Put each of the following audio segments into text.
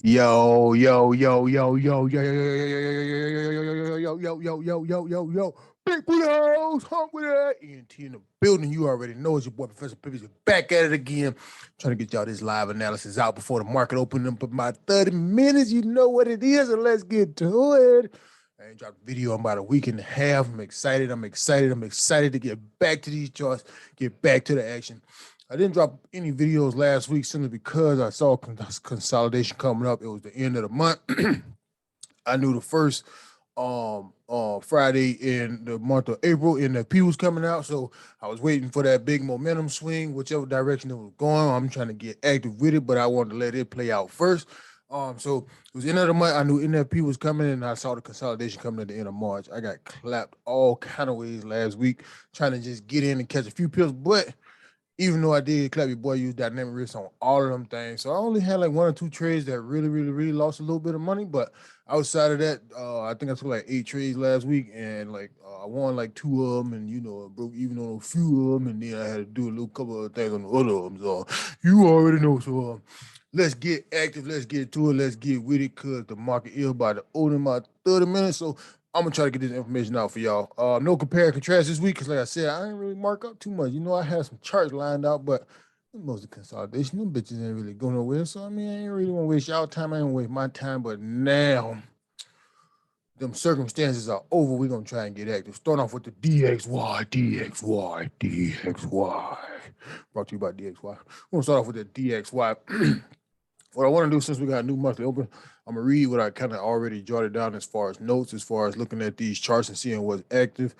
Yo, yo, yo, yo, yo, yo, yo, yo, yo, yo, yo, yo, yo, yo, yo, yo, yo, big Buddha's hump with that ENT in the building. You already know it's your boy Professor Pippins back at it again. Trying to get y'all this live analysis out before the market open up about 30 minutes. You know what it is, and let's get to it. I ain't dropped a video in about a week and a half. I'm excited. I'm excited. I'm excited to get back to these charts, get back to the action. I didn't drop any videos last week simply because I saw consolidation coming up. It was the end of the month. I knew the first Friday in the month of April NFP was coming out, so I was waiting for that big momentum swing, whichever direction it was going. I'm trying to get active with it, but I wanted to let it play out first. So it was end of the month. I knew NFP was coming, and I saw the consolidation coming at the end of March. I got clapped all kind of ways last week, trying to just get in and catch a few pills, but even though I did clap your boy, use dynamic risk on all of them things. So I only had like one or two trades that really lost a little bit of money. But outside of that, I think I took like 8 trades last week, and like I won like two of them, and I broke even on a few of them, and then I had to do a little couple of things on the other of them. So you already know. So let's get active, let's get to it, let's get with it, cause the market is about to open in about 30 minutes. So I'm gonna try to get this information out for y'all. No compare and contrast this week, because like I said, I didn't really mark up too much. I had some charts lined out, but most of the consolidation, them bitches ain't really going nowhere. So I mean, I ain't really want to waste y'all time. I ain't waste my time. But now them circumstances are over. We're gonna try and get active. Start off with the DXY, DXY, DXY. Brought to you by DXY. We're gonna start off with the DXY. What I want to do, since we got a new monthly open, I'm gonna read what I kind of already jotted down as far as notes, as far as looking at these charts and seeing what's active,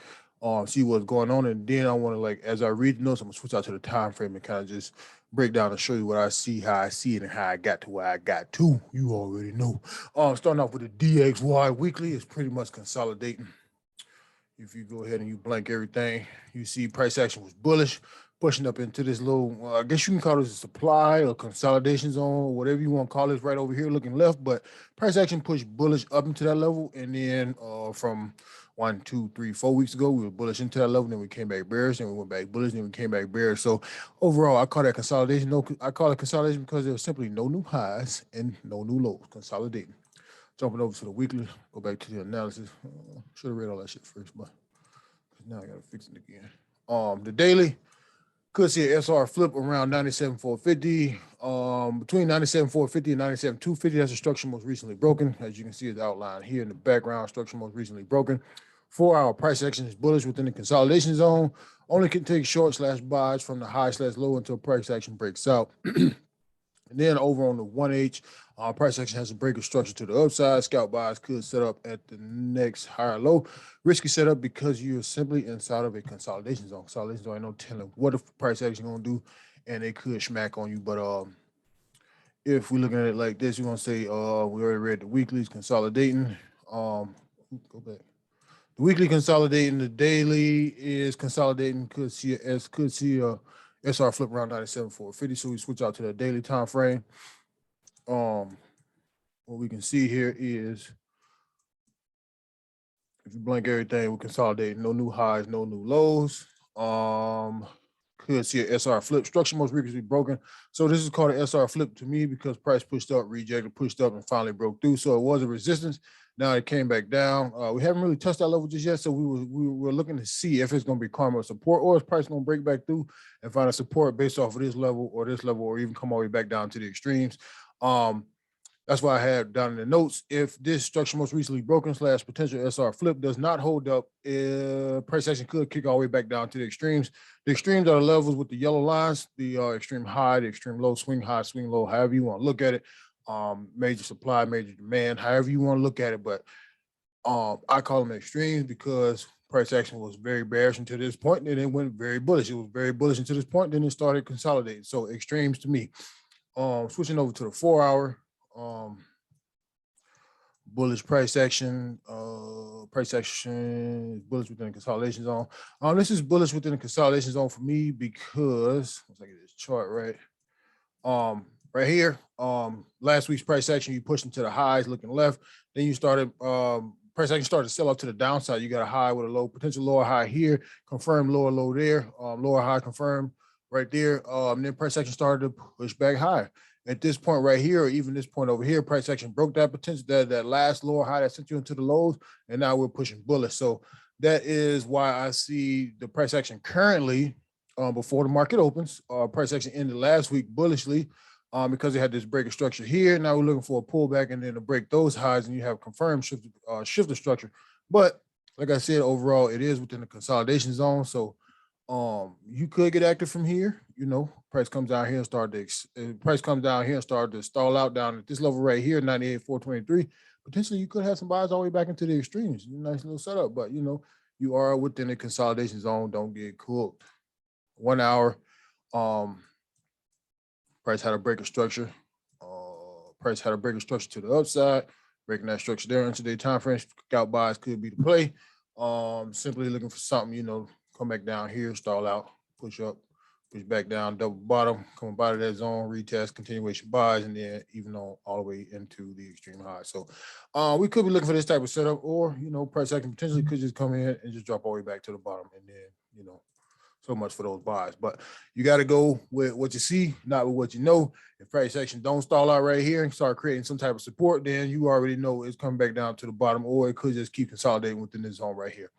see what's going on, and then I want to, like, as I read the notes, I'm gonna switch out to the time frame and kind of just break down and show you what I see, how I see it, and how I got to where I got to. You already know. Starting off with the DXY weekly, it's pretty much consolidating. If you go ahead and you blank everything, you see price action was bullish, pushing up into this little, I guess you can call this a supply or consolidation zone, or whatever you want to call this, right over here looking left. But price action pushed bullish up into that level. And then from 1, 2, 3, 4 weeks ago, we were bullish into that level. Then we came back bearish, then we went back bullish, then we came back bearish. So overall, I call that consolidation. No, I call it consolidation because there was simply no new highs and no new lows. Consolidating. Jumping over to the weekly, go back to the analysis. Should have read all that shit first, but now I gotta fix it again. The daily could see an SR flip around 97,450. Between 97,450 and 97,250, that's the structure most recently broken. As you can see, it's outlined here in the background. Structure most recently broken. 4-hour price action is bullish within the consolidation zone. Only can take short/buys from the high/low until price action breaks out. And then over on the 1H, price action has a breaker structure to the upside. Scalp buys could set up at the next higher low. Risky setup because you're simply inside of a consolidation zone. Consolidation zone ain't no telling what the price action gonna do, and it could smack on you. But if we're looking at it like this, you're gonna say we already read the weeklies consolidating. Go back. The weekly consolidating, the daily is consolidating. Could see a SR flip around 97,450. So we switch out to the daily time frame. What we can see here is, if you blank everything, we consolidate. No new highs, no new lows. Could see an SR flip. Structure most recently broken. So this is called an SR flip to me because price pushed up, rejected, pushed up, and finally broke through. So it was a resistance. Now it came back down. We haven't really touched that level just yet. So we were looking to see if it's going to be karma support, or is price going to break back through and find a support based off of this level, or even come all the way back down to the extremes. That's why I had down in the notes, if this structure most recently broken / potential SR flip does not hold up, price action could kick all the way back down to the extremes. The extremes are the levels with the yellow lines, the extreme high, the extreme low, swing high, swing low, however you want to look at it. Major supply, major demand, however you want to look at it. But I call them extremes because price action was very bearish until this point, and then it went very bullish. It was very bullish until this point, then it started consolidating. So extremes to me. Switching over to the 4-hour. Bullish price action, bullish within the consolidation zone. This is bullish within the consolidation zone for me because let's look at this chart right here. Last week's price action, you pushed into the highs looking left. Then you started price action started to sell off to the downside. You got a high with a low, potential lower high here, confirmed lower low there, lower high confirmed. right there. Then price action started to push back higher. At this point right here, or even this point over here, price action broke that potential, that last lower high that sent you into the lows, and now we're pushing bullish. So that is why I see the price action currently, before the market opens. Price action ended last week bullishly, because they had this breaker structure here. Now we're looking for a pullback and then to break those highs, and you have confirmed shift of structure. But like I said, overall, it is within the consolidation zone. So you could get active from here. Price comes down here and price comes down here and start to stall out down at this level right here, 98,423. Potentially you could have some buys all the way back into the extremes. Nice little setup, but you are within the consolidation zone. Don't get cooked. 1 hour, price had a breaker structure. Price had a breaker structure to the upside, breaking that structure there into the time frame. Scout buys could be the play. Simply looking for something, come back down here, stall out, push up, push back down, double bottom, come up out of that zone, retest, continuation buys, and then even on all the way into the extreme high. So we could be looking for this type of setup, or price action potentially could just come in and just drop all the way back to the bottom, and then so much for those buys. But you got to go with what you see, not with what you know. If price action don't stall out right here and start creating some type of support, then you already know it's coming back down to the bottom, or it could just keep consolidating within this zone right here.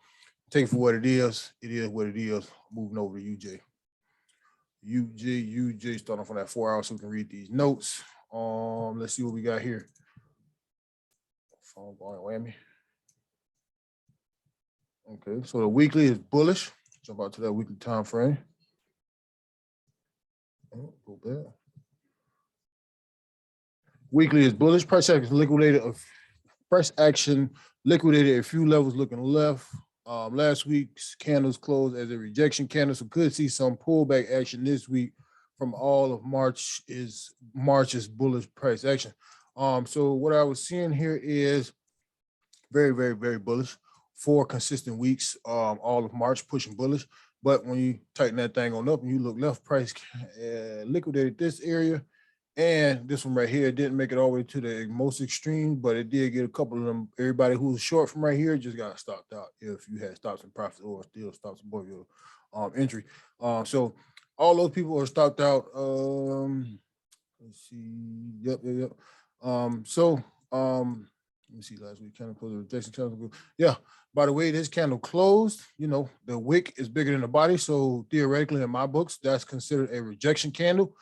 Take it for what it is. It is what it is. Moving over to UJ. UJ, starting off on that 4 hour so we can read these notes. Let's see what we got here. Phone going whammy. Okay, so the weekly is bullish. Jump out to that weekly time frame. Oh, go back. Weekly is bullish. Price action liquidated a few levels looking left. Last week's candles closed as a rejection candle, so could see some pullback action this week from all of March's bullish price action. So what I was seeing here is very, very, very bullish. 4 consistent weeks, all of March pushing bullish. But when you tighten that thing on up and you look left, price liquidated this area. And this one right here didn't make it all the way to the most extreme, but it did get a couple of them. Everybody who was short from right here just got stopped out if you had stops and profits or still stops above your entry. So all those people are stopped out. Let's see. Yep. Let me see, last week candle closed, rejection candle. Yeah. By the way, this candle closed, the wick is bigger than the body. So theoretically, in my books, that's considered a rejection candle.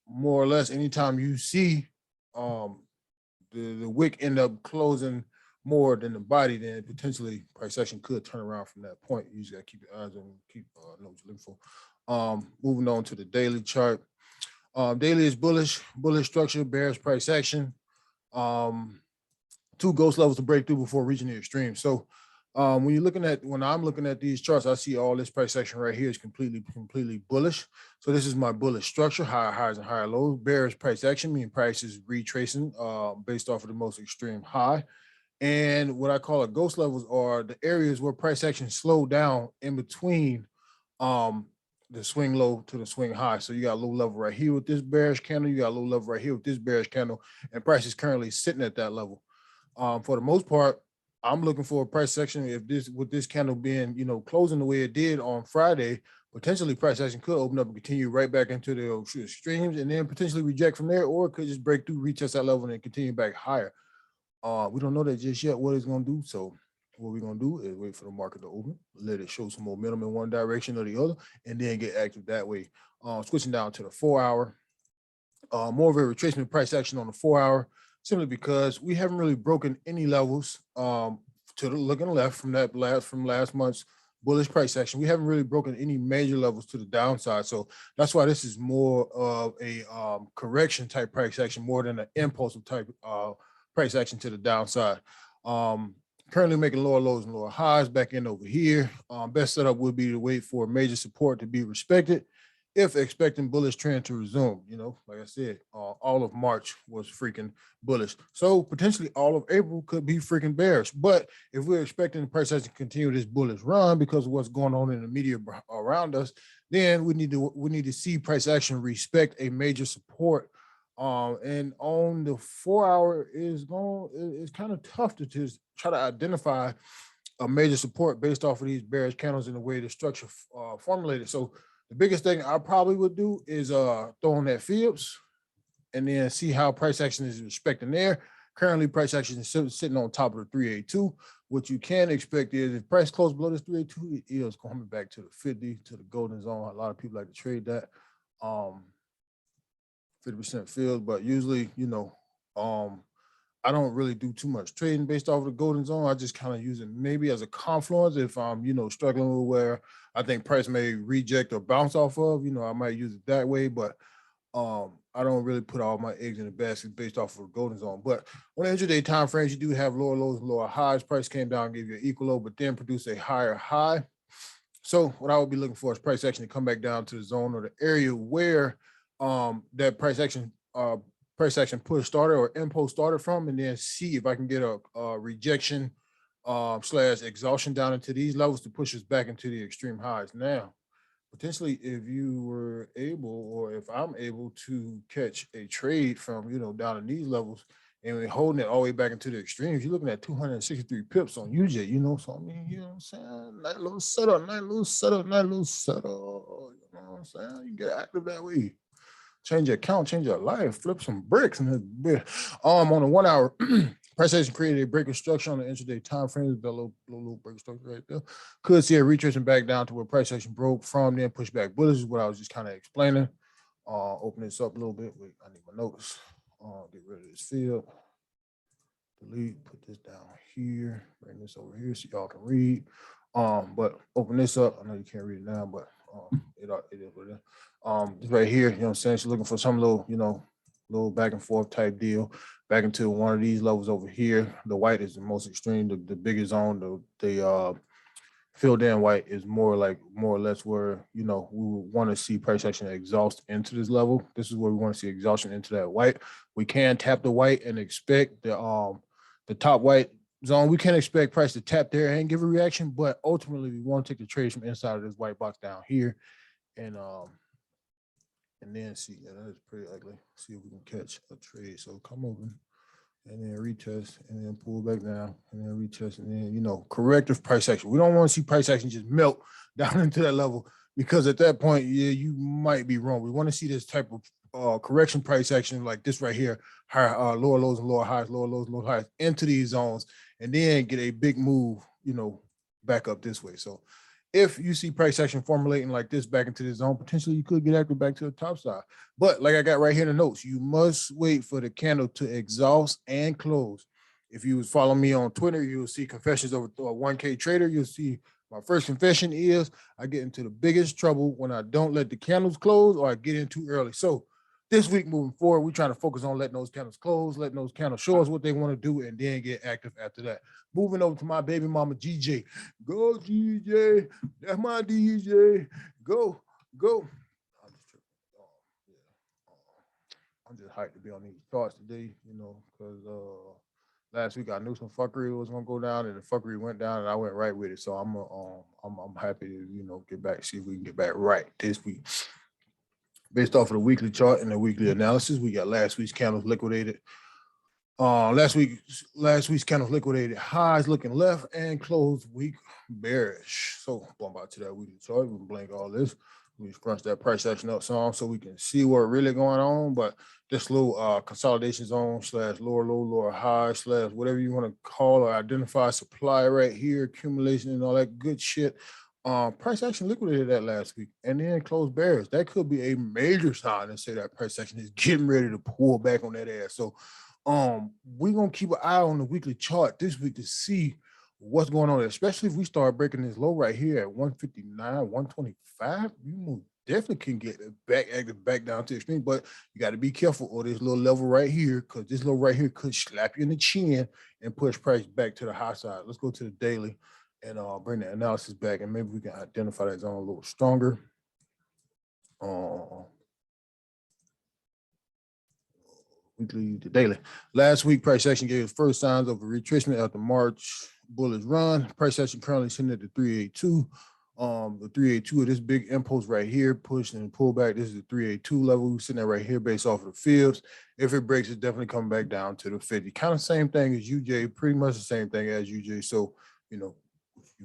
More or less, anytime you see the wick end up closing more than the body, then potentially price action could turn around from that point. You just got to keep your eyes on, keep know what you're looking for. Moving on to the daily chart. Daily is bullish structure, bearish price action. 2 ghost levels to break through before reaching the extreme. So when I'm looking at these charts, I see all this price action right here is completely bullish. So this is my bullish structure, higher highs and higher lows. Bearish price action, meaning price is retracing based off of the most extreme high. And what I call a ghost levels are the areas where price action slowed down in between the swing low to the swing high. So you got a low level right here with this bearish candle. You got a low level right here with this bearish candle, and price is currently sitting at that level. For the most part, I'm looking for a price action. With this candle being, closing the way it did on Friday, potentially price action could open up and continue right back into the extremes, and then potentially reject from there, or it could just break through, retest that level, and then continue back higher. We don't know that just yet what it's going to do. So what we're going to do is wait for the market to open, let it show some momentum in one direction or the other, and then get active that way. Switching down to the 4 hour, more of a retracement price action on the 4 hour, simply because we haven't really broken any levels to the looking left from last month's bullish price action. We haven't really broken any major levels to the downside. So that's why this is more of a correction type price action more than an impulsive type price action to the downside. Currently making lower lows and lower highs back in over here. Best setup would be to wait for major support to be respected if expecting bullish trend to resume. Like I said, all of March was freaking bullish. So potentially all of April could be freaking bearish. But if we're expecting the price action to continue this bullish run because of what's going on in the media around us, then we need to see price action respect a major support. And on the 4 hour it's kind of tough to just try to identify a major support based off of these bearish candles and the way the structure formulated. So The biggest thing I probably would do is throw on that Phillips and then see how price action is respecting there. Currently, price action is sitting on top of the 382. What you can expect is if price close below this 382, it is coming back to the 50, to the golden zone. A lot of people like to trade that. 50% filled, but usually, I don't really do too much trading based off of the golden zone. I just kind of use it maybe as a confluence if I'm, struggling with where I think price may reject or bounce off of, I might use it that way, but I don't really put all my eggs in the basket based off of the golden zone. But on the intraday time frames, you do have lower lows and lower highs. Price came down, gave you an equal low, but then produced a higher high. So what I would be looking for is price action to come back down to the zone or the area where that price action push started or impulse started from, and then see if I can get a rejection slash exhaustion down into these levels to push us back into the extreme highs. Now, potentially, if you were able, or if I'm able to catch a trade from, down in these levels and we're holding it all the way back into the extremes, you're looking at 263 pips on UJ, so I mean, you know what I'm saying? Nice little setup, nice little setup, nice little setup. You know what I'm saying? You get active that way. Change your account, change your life, flip some bricks in this bit. On the 1 hour, price action created a breaker structure on the intraday time frame. That little breaker structure right there. Could see a retracement back down to where price action broke from, then push back bullish is what I was just kind of explaining. Open this up a little bit. Wait, I need my notes. Get rid of this field. Delete, put this down here, bring this over here so y'all can read. But open this up. I know you can't read it now, but it is what it is. This right here, I'm saying, she's looking for some little, little back and forth type deal, back into one of these levels over here. The white is the most extreme, the biggest zone. The filled in white is more or less where, we want to see price action exhaust into this level. This is where we want to see exhaustion into that white. We can tap the white and expect the top white zone. We can't expect price to tap there and give a reaction, but ultimately we want to take the trades from inside of this white box down here and then see. Yeah, that is pretty ugly. See if we can catch a trade. So come over and then retest and then pull back down and then retest and then, corrective price action. We don't want to see price action just melt down into that level, because at that point, yeah, you might be wrong. We want to see this type of correction price action like this right here, higher, lower lows and lower highs, lower lows and lower highs into these zones, and then get a big move, back up this way. So if you see price action formulating like this back into the zone, potentially you could get active back to the top side. But like I got right here in the notes, you must wait for the candle to exhaust and close. If you was following me on Twitter, you'll see confessions over a 1K trader. You'll see my first confession is I get into the biggest trouble when I don't let the candles close or I get in too early. So this week moving forward, we're trying to focus on letting those candles close, letting those candles show us what they want to do, and then get active after that. Moving over to my baby mama, GJ. Go, GJ. That's my DJ. Go. I'm just hyped to be on these charts today, because last week I knew some fuckery was gonna go down, and the fuckery went down, and I went right with it. So I'm happy to get back, see if we can get back right this week. Based off of the weekly chart and the weekly analysis, we got last week's candles liquidated. Last week's candles liquidated highs looking left and closed week bearish. So going back to that weekly chart, we can blank all this. We crunch that price action up some so we can see what really going on. But this little consolidation zone slash lower low, lower high slash whatever you want to call or identify supply right here, accumulation and all that good shit. Price action liquidated that last week and then closed bearish. That could be a major sign to say that price action is getting ready to pull back on that ass. So we're gonna keep an eye on the weekly chart this week to see what's going on, especially if we start breaking this low right here at 159, 125. You definitely can get back down to extreme, but you got to be careful of this little level right here, because this level right here could slap you in the chin and push price back to the high side. Let's go to the daily and bring the analysis back, and maybe we can identify that zone a little stronger. Weekly to daily. Last week, price action gave us first signs of a retracement after March bullish run. Price action currently sitting at the 382. The 382 of this big impulse right here, push and pull back. This is the 382 level. We're sitting there right here based off of the fields. If it breaks, it's definitely coming back down to the 50. Kind of same thing as UJ, pretty much the same thing as UJ. So, if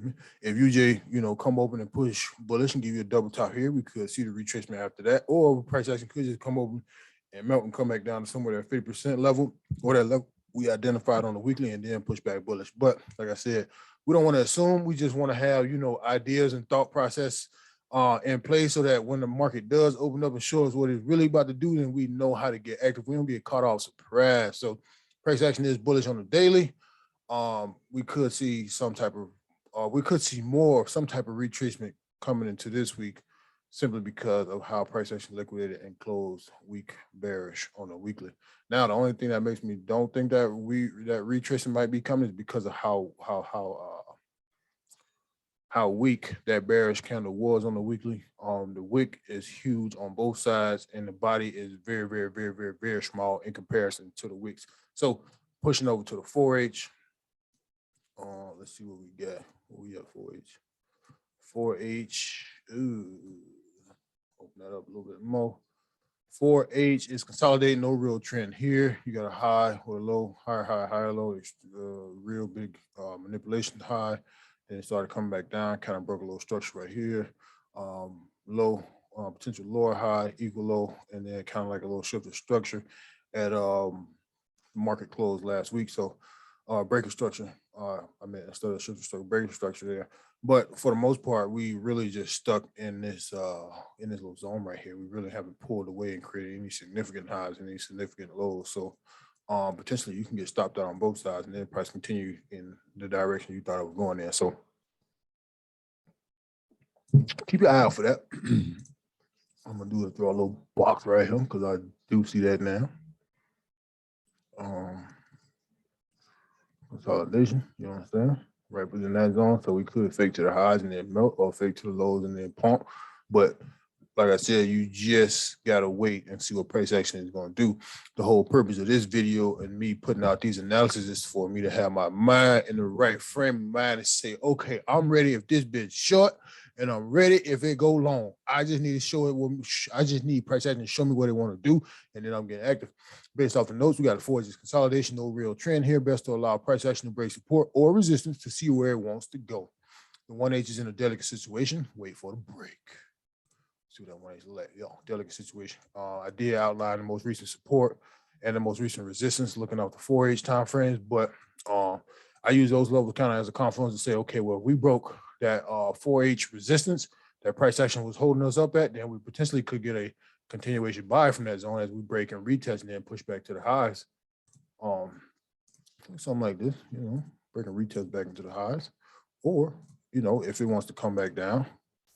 you If UJ, come open and push bullish and give you a double top here, we could see the retracement after that, or price action could just come open and melt and come back down to somewhere at 50% level, or that level we identified on the weekly, and then push back bullish. But like I said, we don't want to assume. We just want to have, ideas and thought process in place so that when the market does open up and show us what it's really about to do, then we know how to get active. We don't get caught off surprise. So price action is bullish on the daily. We could see some type of we could see more of some type of retracement coming into this week simply because of how price action liquidated and closed week bearish on a weekly. Now, the only thing that makes me don't think that retracement might be coming is because of how weak that bearish candle was on the weekly. The wick is huge on both sides, and the body is very, very, very, very, very small in comparison to the wicks. So pushing over to the 4H. Let's see what we got. What we got 4H. 4H. Ooh. Open that up a little bit more. 4H is consolidating, no real trend here. You got a high or a low, higher, low. It's real big manipulation high. Then it started coming back down, kind of broke a little structure right here. Low, potential lower high, equal low, and then kind of like a little shift of structure at market close last week. So breaker structure. Instead of shift structure, breaker structure there. But for the most part, we really just stuck in this little zone right here. We really haven't pulled away and created any significant highs, any significant lows. So potentially you can get stopped out on both sides and then price continue in the direction you thought it was going in. So keep your eye out for that. I'm gonna do it through a little box right here because I do see that now. Consolidation, you understand? Right within that zone. So we could fake to the highs and then melt, or fake to the lows and then pump. But like I said, you just gotta wait and see what price action is gonna do. The whole purpose of this video and me putting out these analyses is for me to have my mind in the right frame of mind and say, okay, I'm ready if this bit's short, and I'm ready if it go long. I just need to show it. I just need price action to show me what they want to do, and then I'm getting active. Based off the notes, we got a 4H consolidation, no real trend here. Best to allow price action to break support or resistance to see where it wants to go. The 1H is in a delicate situation. Wait for the break. See what that 1H look like. Delicate situation. I did outline the most recent support and the most recent resistance looking off the 4H time frames, but I use those levels kind of as a confluence to say, okay, well, we broke that 4H resistance that price action was holding us up at, then we potentially could get a continuation buy from that zone as we break and retest and then push back to the highs. Something like this, break and retest back into the highs. Or, if it wants to come back down,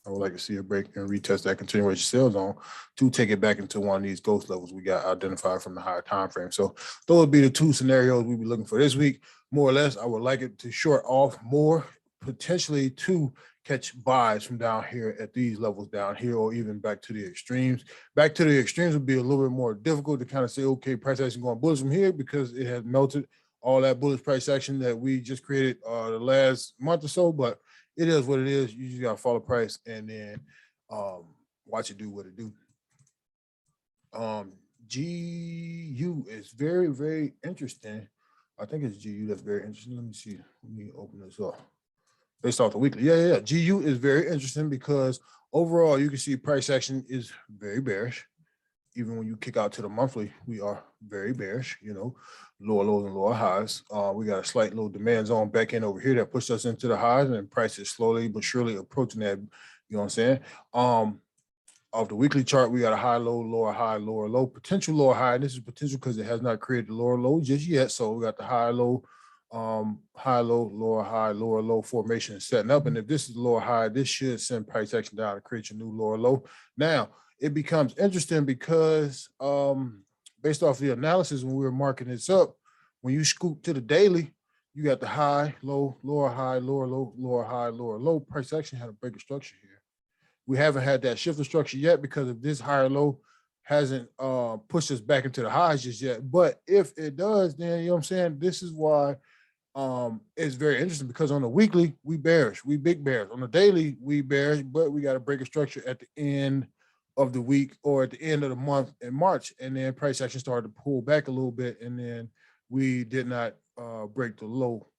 I would like to see a break and retest that continuation sell zone to take it back into one of these ghost levels we got identified from the higher time frame. So those would be the two scenarios we'd be looking for this week. More or less, I would like it to short off more, potentially to catch buys from down here at these levels down here, or even back to the extremes. Back to the extremes would be a little bit more difficult to kind of say, okay, price action going bullish from here because it has melted all that bullish price action that we just created the last month or so. But it is what it is. You just got to follow price and then watch it do what it do. GU is very, very interesting. I think it's GU that's very interesting. Let me see. Let me open this up. Based off the weekly. Yeah. GU is very interesting because overall, you can see price action is very bearish. Even when you kick out to the monthly, we are very bearish, lower lows and lower highs. We got a slight little demand zone back in over here that pushed us into the highs, and price is slowly but surely approaching that, you know what I'm saying? Off the weekly chart, we got a high, low, lower, high, lower, low, potential lower high. And this is potential because it has not created the lower low just yet. So we got the high, low, lower, high, lower, low formation setting up. And if this is lower high, this should send price action down to create your new lower low. Now, it becomes interesting because based off the analysis when we were marking this up, when you scoop to the daily, you got the high, low, lower, high, lower, low, lower, high, lower, low. Price action had a breaker structure here. We haven't had that shift of structure yet because of this higher low hasn't pushed us back into the highs just yet. But if it does, then you know what I'm saying? This is why it's very interesting because on the weekly, we bearish, we big bears. On the daily, we bearish, but we got a breaker structure at the end of the week or at the end of the month in March. And then price action started to pull back a little bit. And then we did not break the low,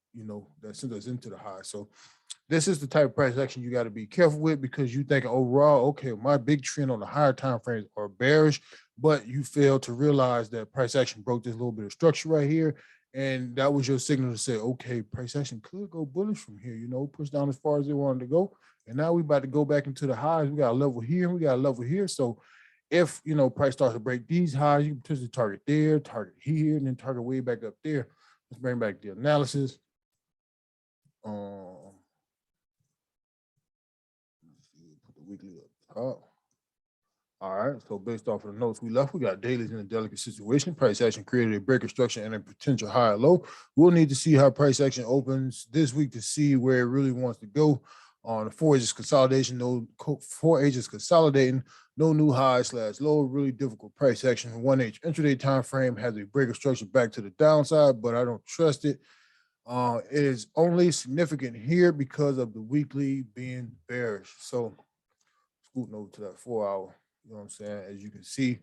that sent us into the high. So this is the type of price action you got to be careful with because you thinking overall, okay, my big trend on the higher time frames are bearish, but you fail to realize that price action broke this little bit of structure right here. And that was your signal to say, okay, price action could go bullish from here, push down as far as they wanted to go. And now we about to go back into the highs. We got a level here, we got a level here. So if price starts to break these highs, you can potentially target there, target here, and then target way back up there. Let's bring back the analysis. Let's see, put the weekly up top. All right, so based off of the notes we left, we got dailies in a delicate situation. Price action created a breaker structure and a potential higher low. We'll need to see how price action opens this week to see where it really wants to go. On the 4 edges consolidation, no 4 edges consolidating, no new high / low, really difficult price action. 1H intraday time frame has a breaker structure back to the downside, but I don't trust it. It is only significant here because of the weekly being bearish. So scooting over to that 4 hour. You know what I'm saying? As you can see,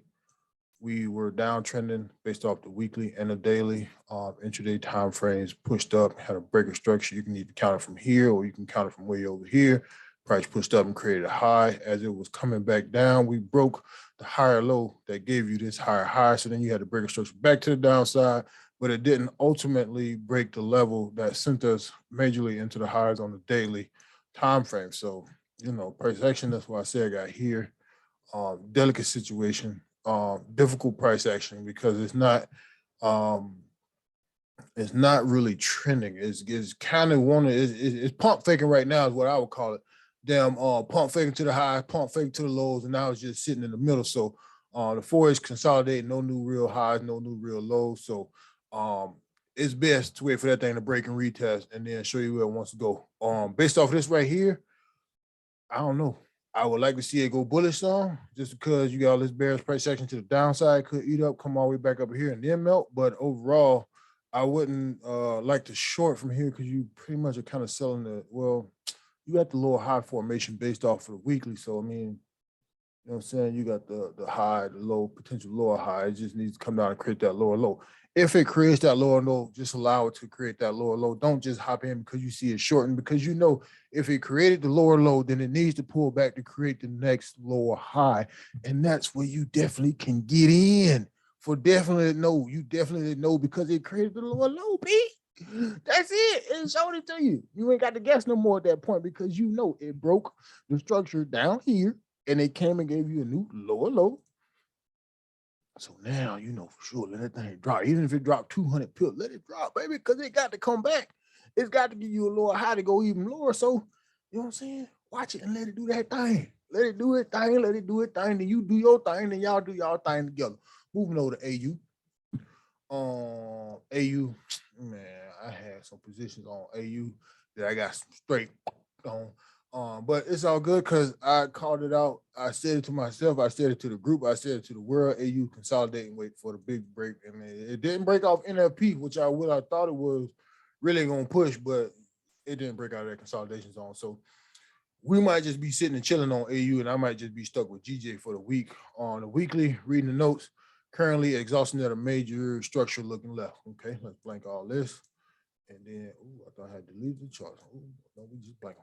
we were downtrending based off the weekly and the daily. Intraday time frames pushed up, had a breaker structure. You can either count it from here or you can count it from way over here. Price pushed up and created a high. As it was coming back down, we broke the higher low that gave you this higher high. So then you had the breaker structure back to the downside, but it didn't ultimately break the level that sent us majorly into the highs on the daily time frame. So, price action, that's why I say I got here. Delicate situation, difficult price action because it's not really trending. It's kind of it's pump faking right now is what I would call it. Damn, pump faking to the high, pump faking to the lows, and now it's just sitting in the middle. So the 4 is consolidating, no new real highs, no new real lows. So it's best to wait for that thing to break and retest and then show you where it wants to go. Based off of this right here, I don't know. I would like to see it go bullish some, just because you got all this bearish price action to the downside, could eat up, come all the way back up here and then melt. But overall, I wouldn't like to short from here because you pretty much are kind of selling you got the lower high formation based off of the weekly. So, I mean, you know what I'm saying? You got the high, the low, potential lower high. It just needs to come down and create that lower low. If it creates that lower low, just allow it to create that lower low. Don't just hop in because you see it shortened, because if it created the lower low, then it needs to pull back to create the next lower high. And that's where you definitely can get in. For definitely no, you definitely know because it created the lower low, Pete. That's it. It showed it to you. You ain't got to guess no more at that point because it broke the structure down here and it came and gave you a new lower low. So now for sure, let that thing drop. Even if it dropped 200 pips, let it drop, baby, because it got to come back. It's got to give you a lower high to go even lower. So, you know what I'm saying? Watch it and let it do that thing. Let it do its thing. Let it do its thing. Then you do your thing. Then y'all do y'all thing together. Moving over to AU. AU, man, I had some positions on AU that I got straight on. But it's all good because I called it out. I said it to myself. I said it to the group. I said it to the world. AU consolidating, wait for the big break. And it didn't break off NFP, which I thought it was really going to push, but it didn't break out of that consolidation zone. So we might just be sitting and chilling on AU, and I might just be stuck with GJ for the week. On the weekly, reading the notes, currently exhausting at a major structure looking left. Okay, let's blank all this. And then, I thought I had deleted the chart. No, we just blank.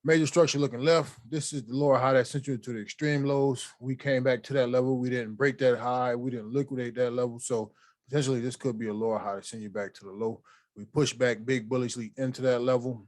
Major structure looking left. This is the lower high that sent you to the extreme lows. We came back to that level. We didn't break that high. We didn't liquidate that level. So potentially this could be a lower high to send you back to the low. We pushed back big bullishly into that level.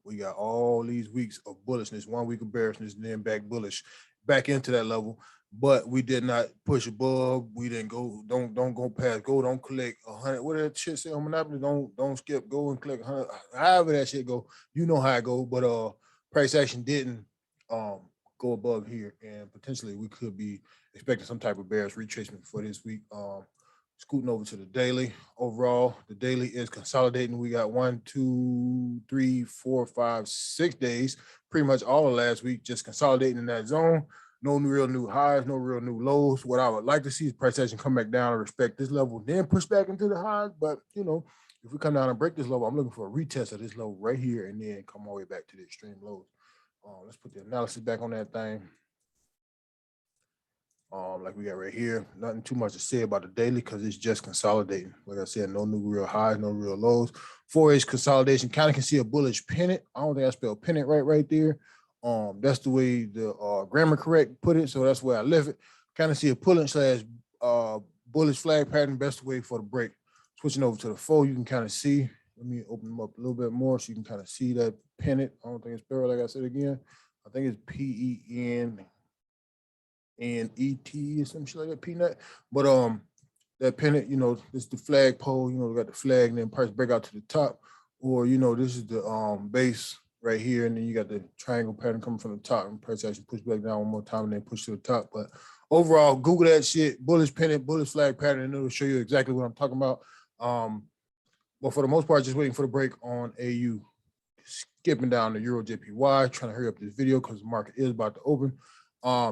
We got all these weeks of bullishness, 1 week of bearishness, and then back bullish, back into that level. But we did not push above. We didn't go. Don't go past. Go. Don't collect 100. What did that shit say on Monopoly? Don't skip. Go and collect 100. However that shit go, you know how it go. But price action didn't go above here, and potentially we could be expecting some type of bearish retracement for this week. Scooting over to the daily. Overall, the daily is consolidating. We got 1, 2, 3, 4, 5, 6 days, pretty much all of last week, just consolidating in that zone. No real new highs, no real new lows. What I would like to see is price action come back down and respect this level, then push back into the highs. But, if we come down and break this level, I'm looking for a retest of this level right here and then come all the way back to the extreme lows. Let's put the analysis back on that thing. like we got right here. Nothing too much to say about the daily because it's just consolidating. Like I said, no new real highs, no real lows. 4H consolidation, kind of can see a bullish pennant. I don't think I spelled pennant right there. That's the way the grammar correct put it, so that's where I left it. Kind of see a pulling slash bullish flag pattern, best way for the break. Switching over to the 4, you can kind of see. Let me open them up a little bit more so you can kind of see that pennant. I don't think it's spelled like I said again. I think it's PENNET or some shit like that, peanut. But that pennant, you know, this is the flag pole, you know, we got the flag and then price break out to the top. Or, you know, this is the base right here, and then you got the triangle pattern coming from the top, and price actually push back down one more time and then push to the top. But overall, Google that shit, bullish pennant, bullish flag pattern, and it'll show you exactly what I'm talking about. But for the most part, just waiting for the break on AU. Skipping down to Euro JPY, trying to hurry up this video because the market is about to open.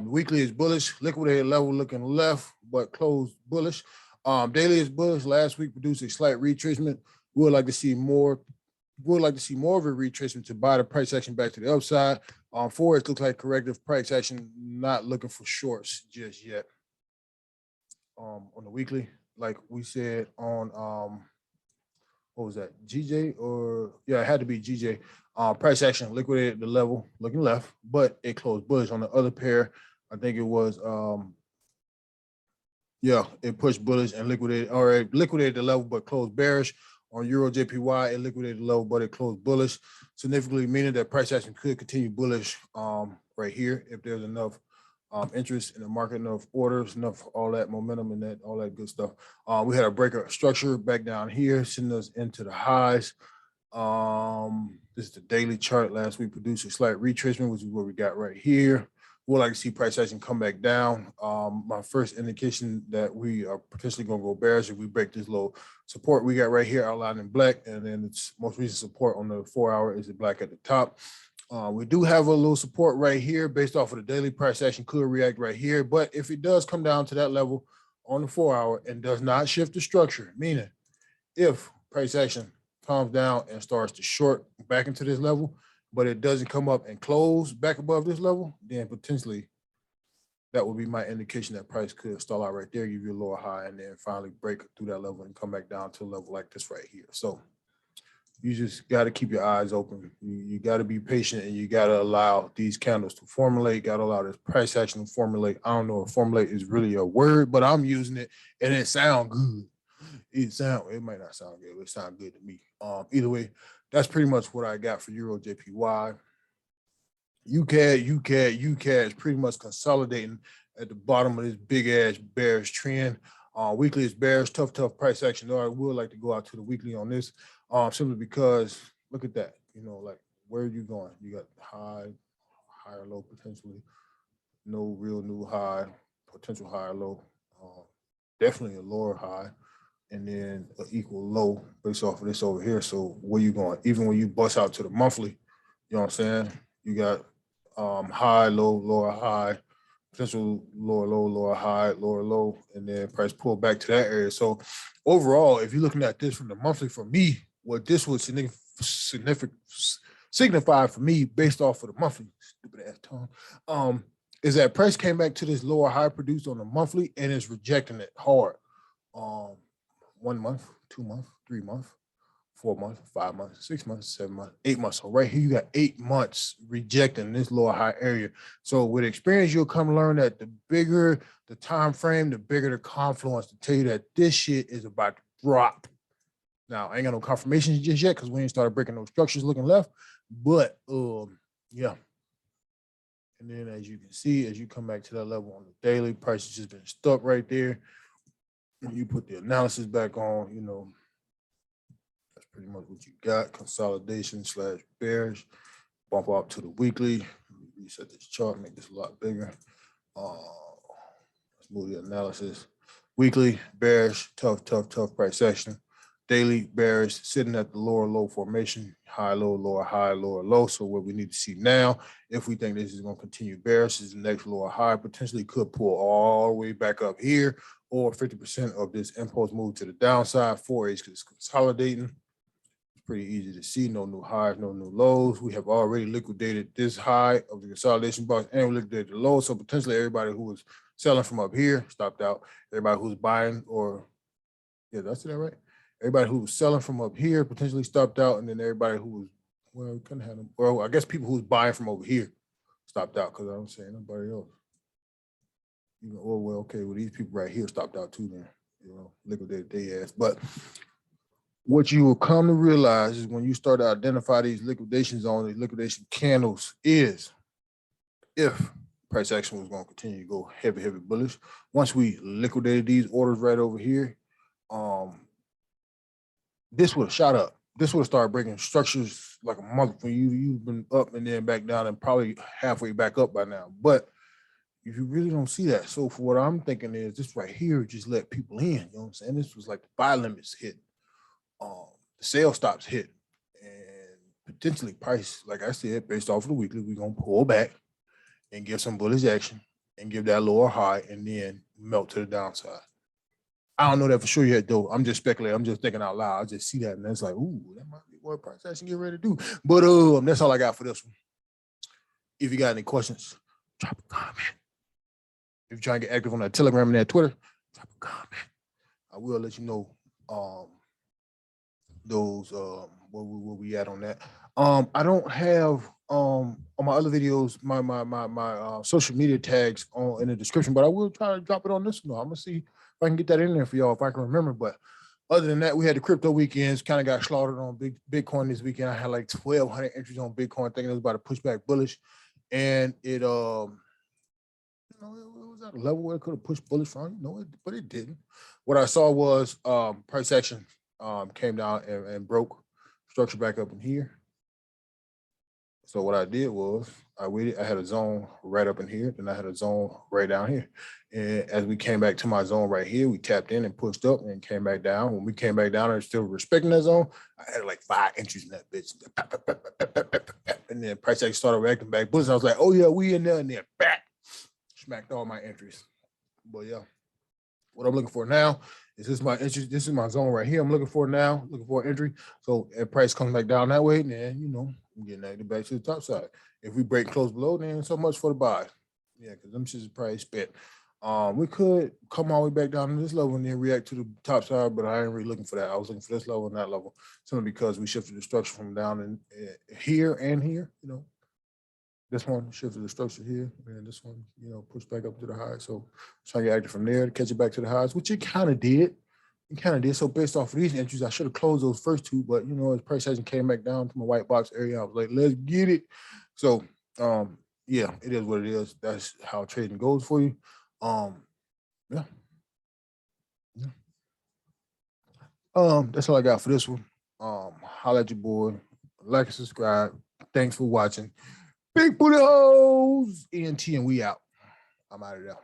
Weekly is bullish, liquidated level looking left, but closed bullish. Daily is bullish. Last week produced a slight retracement. We would like to see more. We would like to see more of a retracement to buy the price action back to the upside. Forex looks like corrective price action, not looking for shorts just yet. On the weekly, like we said on what was that, GJ, or yeah, it had to be GJ. Price action liquidated the level looking left, but it closed bullish. On the other pair, I think it was yeah, it pushed bullish and liquidated, or it liquidated the level but closed bearish. On Euro JPY, it liquidated the level but it closed bullish, significantly meaning that price action could continue bullish right here if there's enough interest in the market, enough orders, enough all that momentum and that all that good stuff. We had a breaker structure back down here, sending us into the highs. This is the daily chart. Last week produced a slight retracement, which is what we got right here. We'd like to see price action come back down. My first indication that we are potentially going to go bearish if we break this low support we got right here outlined in black, and then its most recent support on the 4 hour is the black at the top. We do have a little support right here based off of the daily. Price action could react right here, but if it does come down to that level on the 4 hour and does not shift the structure, meaning if price action comes down and starts to short back into this level, but it doesn't come up and close back above this level, then potentially that would be my indication that price could stall out right there, give you a lower high, and then finally break through that level and come back down to a level like this right here. So you just got to keep your eyes open. You got to be patient, and you got to allow these candles to formulate, got to allow this price action to formulate. I don't know if formulate is really a word, but I'm using it, and it sounds good. It might not sound good, but it sounds good to me. Either way, that's pretty much what I got for Euro JPY. UCAD is pretty much consolidating at the bottom of this big ass bearish trend. Weekly is bearish, tough price action. Though I would like to go out to the weekly on this, simply because look at that. You know, like where are you going? You got higher low potentially, no real new high, potential higher low, definitely a lower high, and then an equal low based off of this over here. So where you going? Even when you bust out to the monthly, you know what I'm saying? You got high, low, lower high, potential lower low, lower high, lower low, and then price pull back to that area. So overall, if you're looking at this from the monthly, for me, what this would signify for me based off of the monthly, stupid ass tongue, is that price came back to this lower high produced on the monthly and is rejecting it hard. 1 month, 2 months, 3 months, 4 months, 5 months, 6 months, 7 months, 8 months. So right here, you got 8 months rejecting this lower high area. So with experience, you'll come learn that the bigger the time frame, the bigger the confluence to tell you that this shit is about to drop. Now, I ain't got no confirmations just yet because we ain't started breaking those structures looking left. But yeah. And then as you can see, as you come back to that level on the daily, price has just been stuck right there. When you put the analysis back on, you know, that's pretty much what you got. Consolidation slash bearish. Bump up to the weekly. Reset this chart, make this a lot bigger. Let's move the analysis. Weekly, bearish, tough price action. Daily, bearish, sitting at the lower low formation, high, low, lower, high, lower, low. So what we need to see now, if we think this is going to continue bearish, is the next lower high, potentially could pull all the way back up here, or 50% of this impulse move to the downside. 4H is consolidating. pretty easy to see. No new highs, no new lows. We have already liquidated this high of the consolidation box and we liquidated the low. So potentially everybody who was selling from up here stopped out. Everybody who's buying did I say that right? Everybody who was selling from up here potentially stopped out. And then everybody who was, well, we couldn't have them. Well, I guess people who was buying from over here stopped out because I don't say nobody else. Well, okay, well, these people right here stopped out too then, liquidated their ass. But what you will come to realize is when you start to identify these liquidation zones, these liquidation candles, is if price action was going to continue to go heavy bullish. Once we liquidated these orders right over here, this would have shot up. This would have started breaking structures like a month when you've been up and then back down and probably halfway back up by now. But if you really don't see that, so for what I'm thinking is this right here just let people in. You know what I'm saying? This was like the buy limits hit. The sale stops hit, and potentially price, like I said, based off of the weekly, we're gonna pull back and give some bullish action and give that lower high and then melt to the downside. I don't know that for sure yet, though. I'm just speculating. I'm just thinking out loud. I just see that, and it's like, ooh, that might be what price action get ready to do. But that's all I got for this one. If you got any questions, drop a comment. If you're trying to get active on that Telegram and that Twitter, drop a comment. I will let you know those where we at on that. I don't have on my other videos my social media tags in the description, but I will try to drop it on this one. I'm gonna see if I can get that in there for y'all if I can remember. But other than that, we had the crypto weekends, kind of got slaughtered on Bitcoin this weekend. I had like 1,200 entries on Bitcoin, thinking it was about to push back bullish, and it it was at a level where it could have pushed bullish from, but it didn't. What I saw was price action came down and broke structure back up in here. So what I did was I waited. I had a zone right up in here, then I had a zone right down here. And as we came back to my zone right here, we tapped in and pushed up and came back down. When we came back down and still respecting that zone, I had like 5 entries in that bitch. And then price action started reacting back bullish. I was like, oh yeah, we in there, and then back. Smacked all my entries. But yeah, what I'm looking for now is this my entry. This is my zone right here. I'm looking for now, looking for an entry. So if price comes back down that way, then I'm getting active back to the top side. If we break close below, then so much for the buy. Yeah, because them shits is probably spent. We could come all the way back down to this level and then react to the top side, but I ain't really looking for that. I was looking for this level and that level, simply because we shifted the structure from down in here and here. This one shifted the structure here, and this one, pushed back up to the high. So trying to get active from there to catch it back to the highs, which it kind of did. So based off of these entries, I should have closed those first two, but as price action came back down to my white box area, I was like, let's get it. So yeah, it is what it is. That's how trading goes for you. Yeah. That's all I got for this one. Holla at your boy. Like and subscribe. Thanks for watching. Big booty hoes. ENT and we out. I'm out of there.